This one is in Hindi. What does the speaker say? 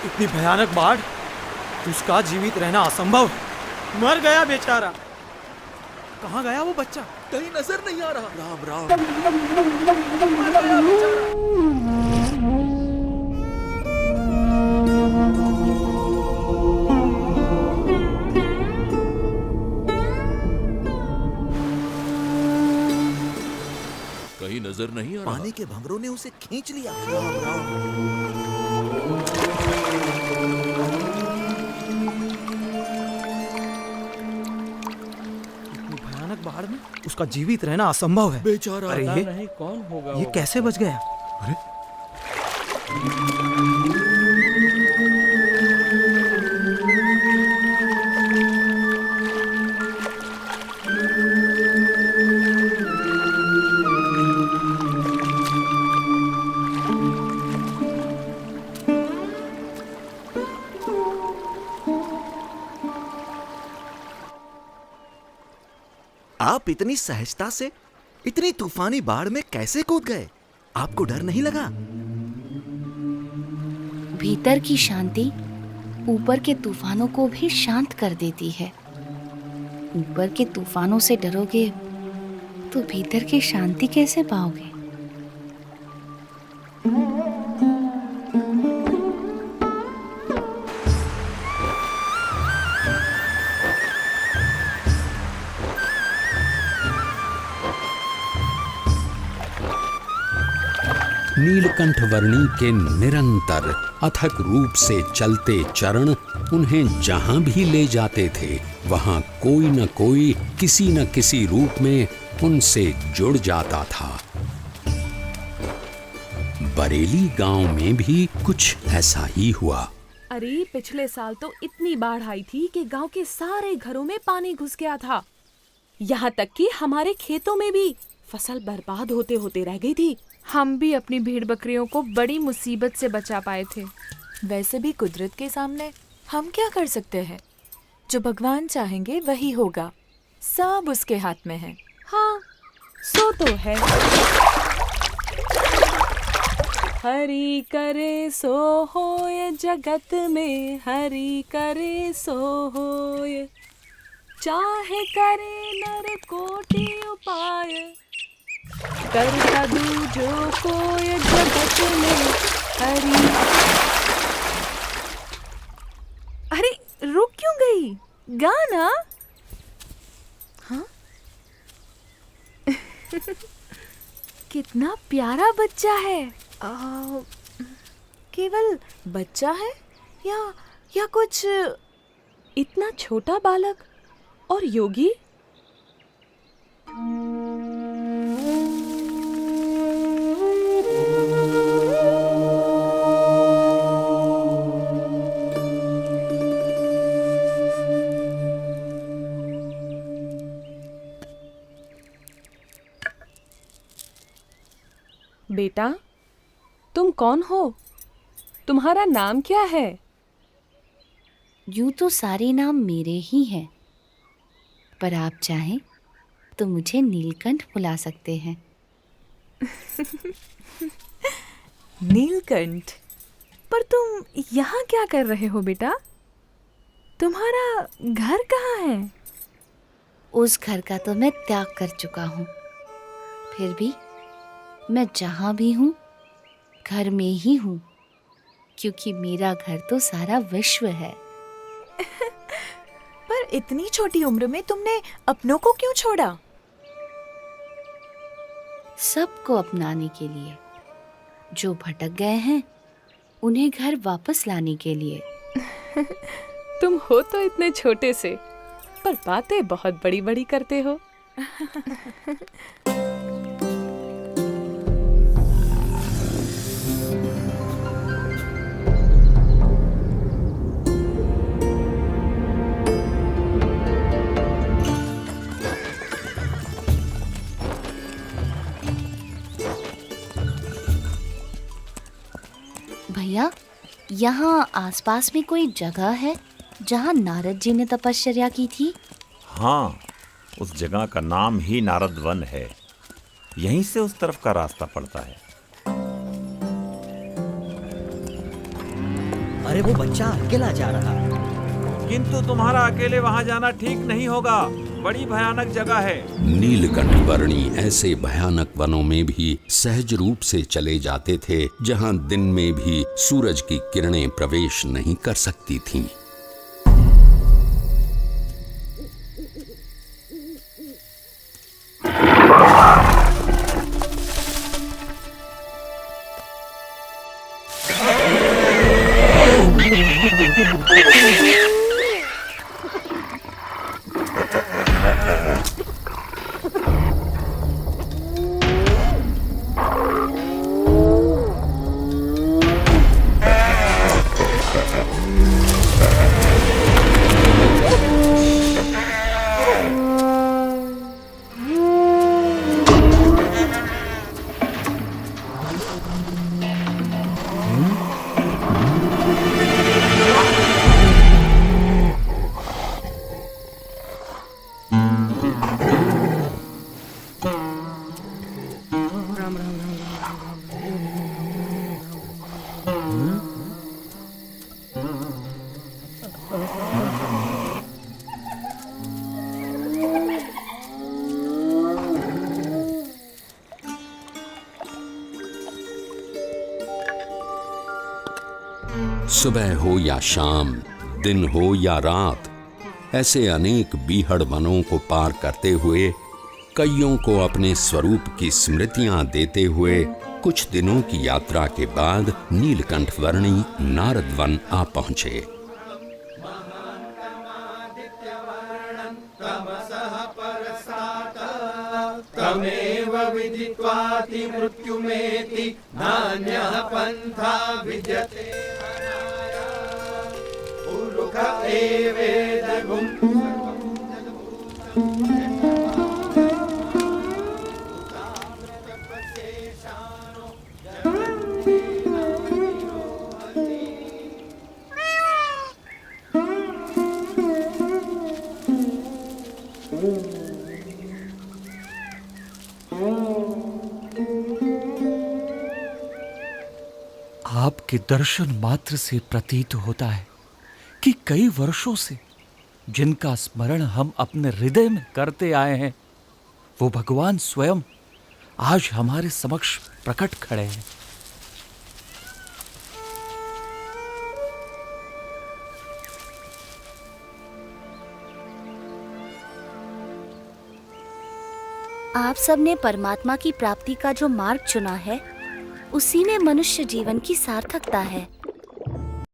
इतनी भयानक बाढ़, उसका जीवित रहना असंभव। मर गया बेचारा। कहाँ गया वो बच्चा? कहीं नजर नहीं आ रहा। राम राम। मर गया बेचारा। कहीं नजर नहीं आ रहा। पानी के भंवरों ने उसे खींच लिया। राम राम। इतनी भयानक बाढ़ में उसका जीवित रहना असंभव है। बेचारा। अरे पता ये नहीं कौन होगा ये वो। कैसे बच गया? अरे आप इतनी सहजता से इतनी तूफानी बाढ़ में कैसे कूद गए? आपको डर नहीं लगा? भीतर की शांति ऊपर के तूफानों को भी शांत कर देती है। ऊपर के तूफानों से डरोगे तो भीतर की शांति कैसे पाओगे? नीलकंठ वर्णी के निरंतर अथक रूप से चलते चरण उन्हें जहां भी ले जाते थे, वहां कोई न कोई किसी न किसी रूप में उनसे जुड़ जाता था। बरेली गांव में भी कुछ ऐसा ही हुआ। अरे पिछले साल तो इतनी बाढ़ आई थी कि गांव के सारे घरों में पानी घुस गया था। यहाँ तक कि हमारे खेतों में भी फसल बर्बाद होते होते रह गई थी। हम भी अपनी भेड़ बकरियों को बड़ी मुसीबत से बचा पाए थे। वैसे भी कुदरत के सामने हम क्या कर सकते हैं? जो भगवान चाहेंगे वही होगा। सब उसके हाथ में है। हाँ, सो तो है। हरि करे सो होय जगत में, हरि करे सो होय। चाहे करे नर कोटि उपाय, कर कदू जो कोय जगत में हरि। अरे रुक क्यों गई? गाना। हाँ? कितना प्यारा बच्चा है। केवल बच्चा है या कुछ इतना छोटा बालक और योगी? बेटा, तुम कौन हो? तुम्हारा नाम क्या है? यूं तो सारे नाम मेरे ही हैं, पर आप चाहें तो मुझे नीलकंठ बुला सकते हैं। नीलकंठ। पर तुम यहाँ क्या कर रहे हो बेटा? तुम्हारा घर कहाँ है? उस घर का तो मैं त्याग कर चुका हूँ। फिर भी मैं जहाँ भी हूँ घर में ही हूँ, क्योंकि मेरा घर तो सारा विश्व है। पर इतनी छोटी उम्र में तुमने अपनों को क्यों छोड़ा? सबको अपनाने के लिए। जो भटक गए हैं उन्हें घर वापस लाने के लिए। तुम हो तो इतने छोटे से, पर बातें बहुत बड़ी बड़ी करते हो। भैया, यहाँ आसपास में कोई जगह है जहाँ नारद जी ने तपश्चर्या की थी? हाँ, उस जगह का नाम ही नारद वन है। यहीं से उस तरफ का रास्ता पड़ता है। अरे वो बच्चा अकेला जा रहा है। किंतु तुम्हारा अकेले वहां जाना ठीक नहीं होगा, बड़ी भयानक जगह है। नीलकंठ वर्णी ऐसे भयानक वनों में भी सहज रूप से चले जाते थे जहां दिन में भी सूरज की किरणें प्रवेश नहीं कर सकती थीं। सुबह हो या शाम, दिन हो या रात, ऐसे अनेक बीहड़ वनों को पार करते हुए, कईयों को अपने स्वरूप की स्मृतियां देते हुए कुछ दिनों की यात्रा के बाद नीलकंठ वर्णी नारद वन आ पहुंचे। तमेव विदित्वाति मृत्युमेति नान्यः पन्था विद्यते उरुख एवेदगुं आपके दर्शन मात्र से प्रतीत होता है कि कई वर्षों से जिनका स्मरण हम अपने हृदय में करते आए हैं, वो भगवान स्वयं आज हमारे समक्ष प्रकट खड़े हैं। आप सबने परमात्मा की प्राप्ति का जो मार्ग चुना है, उसी में मनुष्य जीवन की सार्थकता है।